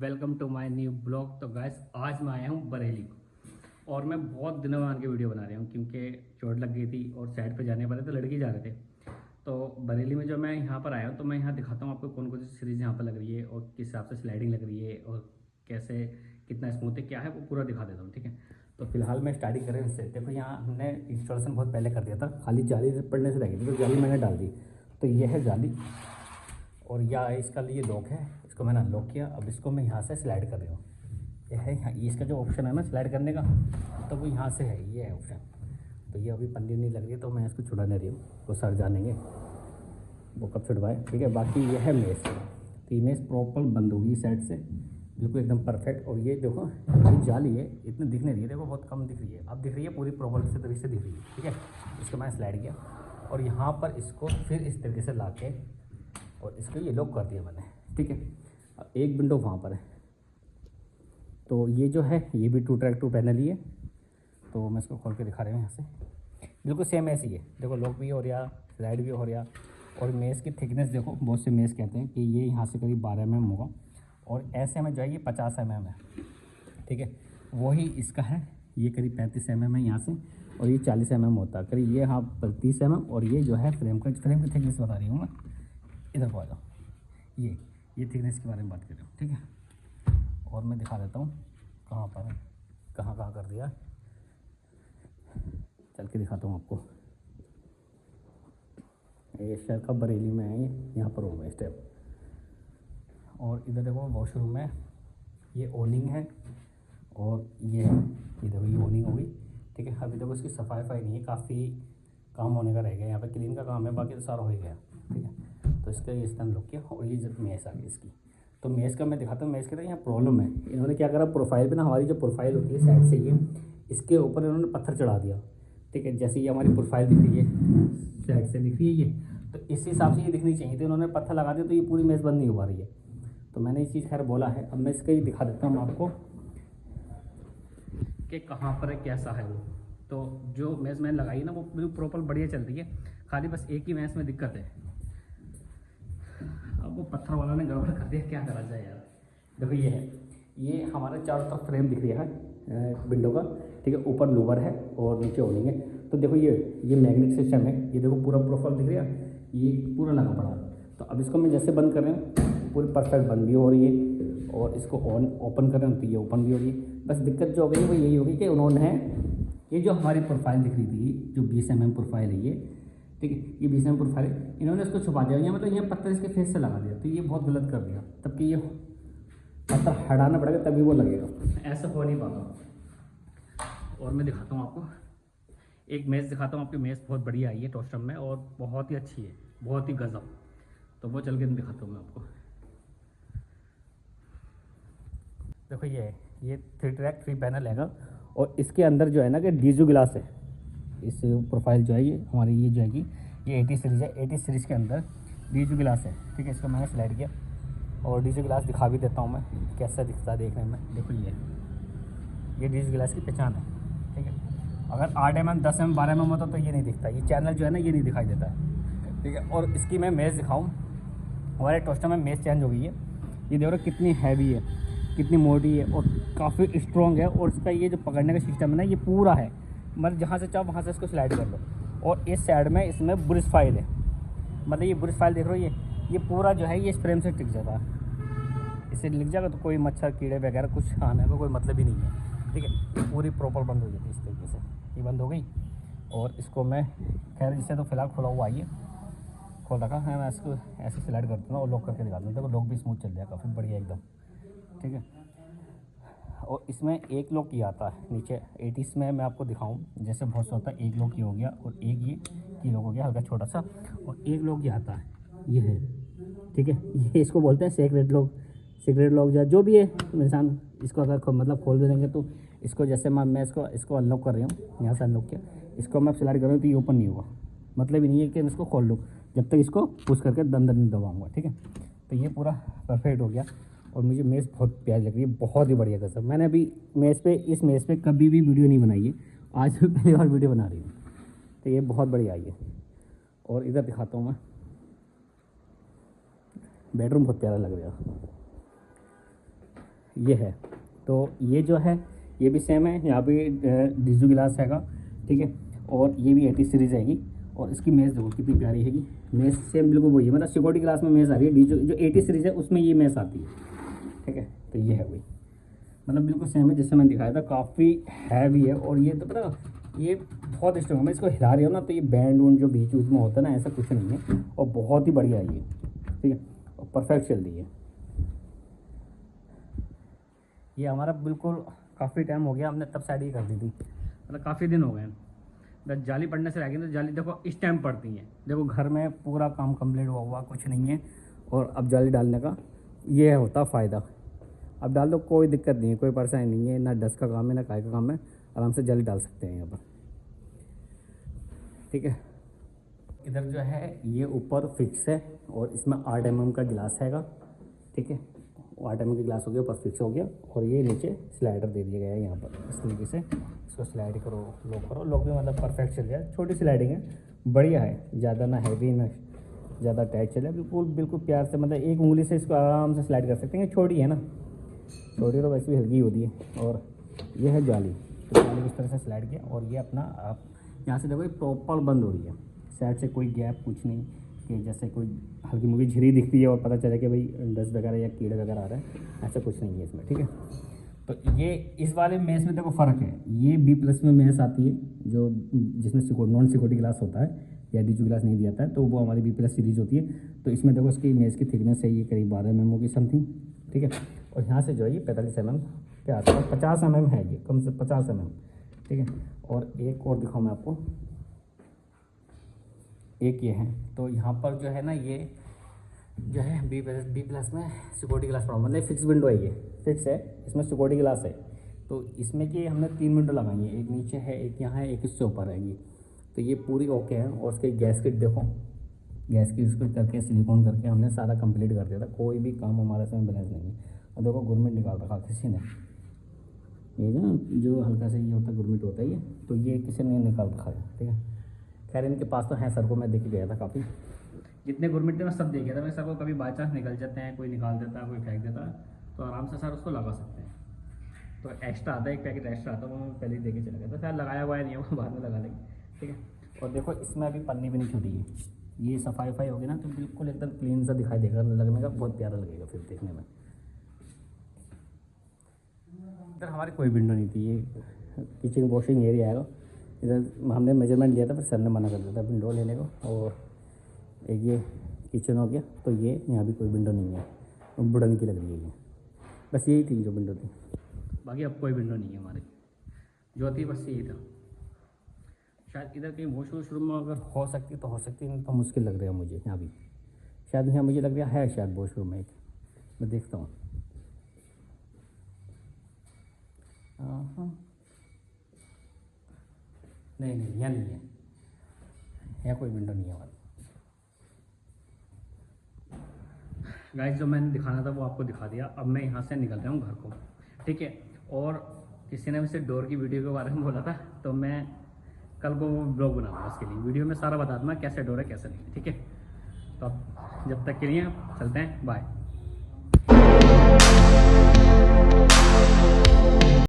Welcome to my new blog. तो guys आज मैं आया हूँ बरेली और मैं बहुत दिनों में आके वीडियो बना रहा हूँ क्योंकि चोट लग गई थी और साइड पे जाने वाले तो लड़के जा रहे थे। तो बरेली में जो मैं यहाँ पर आया हूँ तो मैं यहाँ दिखाता हूँ आपको कौन कौन सी सीरीज़ यहाँ पर लग रही है और किस हिसाब से स्लाइडिंग लग रही है और कैसे कितना स्मूथ है क्या है वो पूरा दिखा देता हूँ। ठीक है, तो फिलहाल मैं स्टार्टिंग करें इससे। देखो यहाँ हमने इंस्टॉलेशन बहुत पहले कर दिया था, खाली जाली पड़ने से रह गई थी तो जाली मैंने डाल दी। तो ये है जाली और या इसका लिए लॉक है, इसको मैंने अनलॉक किया। अब इसको मैं यहाँ से स्लाइड कर रहा हूँ। ये है यहाँ, ये इसका जो ऑप्शन है ना स्लाइड करने का, तो वो यहाँ से है, ये है ऑप्शन। तो ये अभी पन्नी नहीं लग रही तो मैं इसको छुड़ा नहीं रही हूँ, वो सर जानेंगे, वो कब छुड़वाए। ठीक है, बाकी ये है मेस। तो ये मेस प्रॉपर बंद होगी साइड से, बिल्कुल एकदम परफेक्ट। और ये देखो ये जाली है, इतनी दिख नहीं रही है, देखो बहुत कम दिख रही है, अब दिख रही है पूरी प्रॉपर से तरीके से दिख रही है। ठीक है, इसको मैंने स्लाइड किया और यहाँ पर इसको फिर इस तरीके से ला के और इसको ये लॉक कर दिया मैंने। ठीक है, अब एक विंडो वहाँ पर है, तो ये जो है ये भी 2 पैनल ही है। तो मैं इसको खोल के दिखा रहा हूँ यहाँ से, बिल्कुल सेम ऐसी है। देखो लॉक भी हो रहा, स्लाइड भी हो रहा। और मेस की थिकनेस देखो, बहुत से मेस कहते हैं कि ये यहाँ से करीब 12 mm होगा और ऐसे में जो है ये 50 mm है। ठीक है, वही इसका है, ये करीब 35 mm है यहाँ से और ये 40 mm होता है करीब, ये हाँ 30 mm। और ये जो है फ्रेम की थिकनेस बता रही हूँ मैं, इधर को आ जाओ, ये थिकनेस के बारे में बात कर रहा हूँ। ठीक है, और मैं दिखा देता हूँ कहाँ पर है, कहाँ कहाँ कर दिया, चल के दिखाता हूँ आपको। ये शहर का बरेली में है, यहाँ पर होगा स्टेप। और इधर देखो वॉशरूम में ये ओनिंग है और ये देखो ये ओनिंग होगी। ठीक है, अभी देखो इसकी सफाई नहीं है, काफ़ी काम होने का रह गया, यहाँ पे क्लीन का काम है, बाकी तो सारा हो ही गया। ठीक है, तो इसका ये स्टैंड लुक किया और ये जब मेस आ गई इसकी। तो मेस का मैं दिखाता हूँ। मेस के तो यहाँ प्रॉब्लम है, इन्होंने क्या करा, प्रोफाइल पे ना हमारी जो प्रोफाइल होती है साइड से ये इसके ऊपर इन्होंने पत्थर चढ़ा दिया। ठीक है, जैसे ये हमारी प्रोफाइल दिख रही है साइड से दिख रही है ये, तो इस हिसाब से ये दिखनी चाहिए थी, उन्होंने पत्थर लगा दिया तो ये पूरी मेस बंद नहीं हो पा रही है। तो मैंने ये चीज़ खैर बोला है, अब मैं इसका ये दिखा देता हूँ आपको कि कहाँ पर है कैसा है वो। तो जो मेस मैंने लगाई है ना वो बिल्कुल प्रॉपर बढ़िया चल रही है, खाली बस एक ही मेस में दिक्कत है। अब वो पत्थर वाला ने गड़बड़ कर दिया, क्या करा जाए यार। देखो ये है, ये हमारा चारों तरफ फ्रेम दिख रहा है विंडो का। ठीक है, ऊपर लोअर है और नीचे ओनिंग है। तो देखो ये मैग्नेटिक सिस्टम है, ये देखो पूरा प्रोफाइल दिख रहा है, ये पूरा लगा पड़ा। तो अब इसको मैं जैसे बंद कर रहा हूँ पूरी परफेक्ट बंद भी हो रही है और इसको ऑन ओपन कर रहे हैं तो ये ओपन भी हो रही है। बस दिक्कत जो हो गई वो यही होगी कि उन्होंने ये जो हमारी प्रोफाइल दिख रही थी, जो 20 mm प्रोफाइल है ये, ठीक है, ये 20 mm प्रोफाइल है, इन्होंने इसको छुपा दिया, या मतलब ये पत्थर इसके फेस से लगा दिया। तो ये बहुत गलत कर दिया, तब कि ये पत्थर हटाना पड़ेगा तभी वो लगेगा, ऐसा हो नहीं पाता। और मैं दिखाता हूँ आपको एक मेज़ दिखाता हूँ, आपकी मेज़ बहुत बढ़िया आई है टोस्टम में और बहुत ही अच्छी है, बहुत ही गजब। तो वो चल के दिखाता हूँ मैं आपको। देखो ये 3 पैनल हैगा और इसके अंदर जो है ना कि डीजू गिलास है। इस प्रोफाइल जो है ये हमारी ये जो है कि ये 80 सीरीज़ है, 80 सीरीज़ के अंदर डीजू गिलास है। ठीक है, इसको मैंने स्लाइड किया और डीजू गिलास दिखा भी देता हूँ मैं कैसा दिखता है देखने में। देखो ये डीजू गिलास की पहचान है। ठीक है, अगर 8 mm 10 mm 12 mm होता तो ये नहीं दिखता, ये चैनल जो है ना ये नहीं दिखाई देता है। ठीक है, और इसकी मैं मेज़ दिखाऊँ, हमारे टोस्टर में मेज़ चेंज हो गई है। ये देखो कितनी हैवी है, कितनी मोटी है और काफ़ी स्ट्रॉन्ग है। और इसका ये जो पकड़ने का सिस्टम है ना ये पूरा है, मतलब जहाँ से चाहो वहाँ से इसको स्लाइड कर लो। और इस साइड में इसमें ब्रिज फाइल है, मतलब ये ब्रिज फाइल देख रहे हो, ये पूरा जो है ये इस फ्रेम से टिक जाता है, इससे लिख जाएगा तो कोई मच्छर कीड़े वगैरह कुछ आने का कोई मतलब ही नहीं है। ठीक है, ये पूरी प्रॉपर बंद हो जाती है इस तरीके से, ये बंद हो गई। और इसको मैं खैर इसे तो फिलहाल खुला हुआ है, खोल रखा है, मैं इसको ऐसे स्लाइड करता हूँ और लॉक करके निकालता हूँ। देखो लॉक भी स्मूथ चल जाएगा, काफ़ी बढ़िया एकदम। ठीक है, और इसमें एक लॉक ये आता है नीचे 80s में, मैं आपको दिखाऊं जैसे बहुत सा होता है। एक लॉक ये हो गया और एक ये की लॉक हो गया हल्का छोटा सा, और एक लॉक ये आता है, ये है। ठीक है, ये इसको बोलते हैं सीक्रेट लॉक या जो भी है इंसान। इसको अगर मतलब खोल दे देंगे तो इसको जैसे मैं इसको अनलॉक कर रही हूँ, यहाँ से अनलॉक किया, इसको मैं स्लाइड कर रहा हूँ तो ये ओपन नहीं होगा, मतलब ही नहीं है कि मैं इसको खोल लूँ जब तक इसको पुश करके अंदर नहीं दबाऊँगा। ठीक है, तो ये पूरा परफेक्ट हो गया और मुझे मेज़ बहुत प्यारी लग रही है, बहुत ही बढ़िया कसम। मैंने अभी इस मेज़ पे कभी भी वीडियो नहीं बनाई है, आज भी पहली बार वीडियो बना रही हूँ। तो ये बहुत बढ़िया आई है। और इधर दिखाता हूँ मैं, बेडरूम बहुत प्यारा लग रहा है। ये है। तो ये जो है ये भी सेम है, यहाँ भी डीजू गिलास हैगा, ठीक है। और ये भी 80 सीरीज़ आएगी। और इसकी मेज़ देखो कितनी प्यारी हैगी, मेज़ सेम बिल्कुल वही है, मतलब सिक्योरिटी ग्लास में मेज़ आ रही है, डीजू जो 80 सीरीज़ है उसमें ये मेज़ आती है, ठीक है। तो ये है वही, मतलब बिल्कुल सेम है जिससे मैंने दिखाया था, काफ़ी हैवी है। और ये तो पता ये बहुत स्ट्रॉन्ग है, मैं इसको हिला रही हूँ ना तो ये बैंड वूंड जो बीच बीच में होता है ना, ऐसा कुछ नहीं है। और बहुत ही बढ़िया है ये, ठीक है, और परफेक्ट चल रही है। ये हमारा बिल्कुल काफ़ी टाइम हो गया, हमने तब साइड ही कर दी थी, मतलब काफ़ी दिन हो गए। जब जाली पड़ने से रह गई तो जाली देखो इस टाइम पड़ती है, देखो घर में पूरा काम कंप्लीट हुआ कुछ नहीं है, और अब जाली डालने का ये होता फ़ायदा। अब डाल दो, कोई दिक्कत नहीं है, कोई परेशानी नहीं है, ना डस्ट का काम है ना काय का काम है, आराम से जाली डाल सकते हैं यहाँ पर, ठीक है। इधर जो है ये ऊपर फिक्स है और इसमें 8 mm का गिलास हैगा, ठीक है। 8 mm का गिलास हो गया, ऊपर फिक्स हो गया। और ये नीचे स्लाइडर दे दिया गया है यहाँ पर, इस तरीके से इसको स्लाइड करो, लॉक भी मतलब परफेक्ट चल जाए। छोटी स्लाइडिंग है, बढ़िया है, ज़्यादा ना हैवी ना ज़्यादा टाइट चले, बिल्कुल बिल्कुल प्यार से, मतलब एक उंगली से इसको आराम से स्लाइड कर सकते हैं। छोटी है ना, छोटी तो वैसे भी हल्की होती है। और ये है जाली, तो जाली इस तरह से स्लाइड किया और ये अपना आप यहाँ से देखो ये प्रॉपर बंद हो रही है, साइड से कोई गैप कुछ नहीं कि जैसे कोई हल्की मुल्की झिरी दिखती है और पता चले कि भाई डस्ट वगैरह या कीड़े वगैरह आ रहे हैं, ऐसा कुछ नहीं है इसमें, ठीक है। तो ये इस वाले मेस में देखो फ़र्क है, ये B+ में मेस आती है जो जिसमें नॉन सिक्योरिटी ग्लास होता है या डीजू ग्लास नहीं दिया जाता है, तो वो हमारी B+ सीरीज़ होती है। तो इसमें देखो इसकी मेस की थिकनेस है ये करीब 12 mm की समथिंग, ठीक है। और यहाँ से जो है ये 45 mm के आसपास, 50 mm है ये, कम से 50 mm, ठीक है। और एक और दिखाऊँ मैं आपको, एक ये है। तो यहाँ पर जो है ना ये जो है B+ में सिक्योरिटी ग्लास पड़ा, मतलब फिक्स विंडो है, ये फिक्स है, इसमें सिक्योरिटी ग्लास है। तो इसमें कि हमने 3 विंडो लगाई है, एक नीचे है, एक यहाँ है, एक इससे ऊपर है ये। तो ये पूरी ओके है। और उसके गैस किट देखो, गैस की उसको करके सिलिकॉन करके हमने सारा कंप्लीट कर दिया था, कोई भी काम हमारे इसमें बैलेंस नहीं है। और देखो गुरमिट निकाल रखा किसी ने, ये ना जो हल्का से ये होता है गुरमिट होता है ये, तो ये किसी ने निकाल रखा है, ठीक है। खैर इनके पास तो है, सर को मैं देख गया था, काफ़ी जितने गुरमिट थे मैं सब देख गया था। मैं सर को कभी बाई चांस निकल जाते हैं, कोई निकाल देता है, कोई फेंक देता है, तो आराम से सर उसको लगा सकते हैं। तो एक्स्ट्रा आता है, एक पैकेट एक्स्ट्रा आता है, वो मैं पहले ही देके चला गया था, शायद लगाया हुआ है नहीं होगा, बाद में लगा लेंगे, ठीक है। और देखो इसमें अभी पन्नी भी नहीं छूटी है, ये सफाई वफाई होगी ना तो बिल्कुल एकदम क्लीन सा दिखाई देगा, लगने का बहुत प्यारा लगेगा फिर देखने में। इधर हमारी कोई विंडो नहीं थी, ये किचन वॉशिंग एरिया है। इधर हमने मेजरमेंट लिया था, फिर सर ने मना कर दिया था विंडो लेने को। और एक ये किचन हो गया, तो ये यहाँ भी कोई विंडो नहीं है, वुडन की लग रही है ये, बस यही थी जो विंडो थी, बाकी अब कोई विंडो नहीं है हमारी, जो थी बस यही था। शायद इधर कहीं वॉशरूम में अगर हो सकती तो हो सकती, नहीं तो मुश्किल लग रहा है मुझे यहाँ भी, शायद यहाँ मुझे लग रहा है शायद वॉशरूम में एक, मैं देखता हूँ। हाँ नहीं यहाँ नहीं है, यहाँ कोई विंडो नहीं है हमारी। गाइस जो मैंने दिखाना था वो आपको दिखा दिया, अब मैं यहाँ से निकल रहा हूँ घर को, ठीक है। और किसी ने मुझसे डोर की वीडियो के बारे में बोला था, तो मैं कल को वो ब्लॉग बनाऊंगा, उसके लिए वीडियो में सारा बता दूँगा कैसे डोर है कैसे नहीं, ठीक है। तो अब जब तक के लिए चलते हैं, बाय।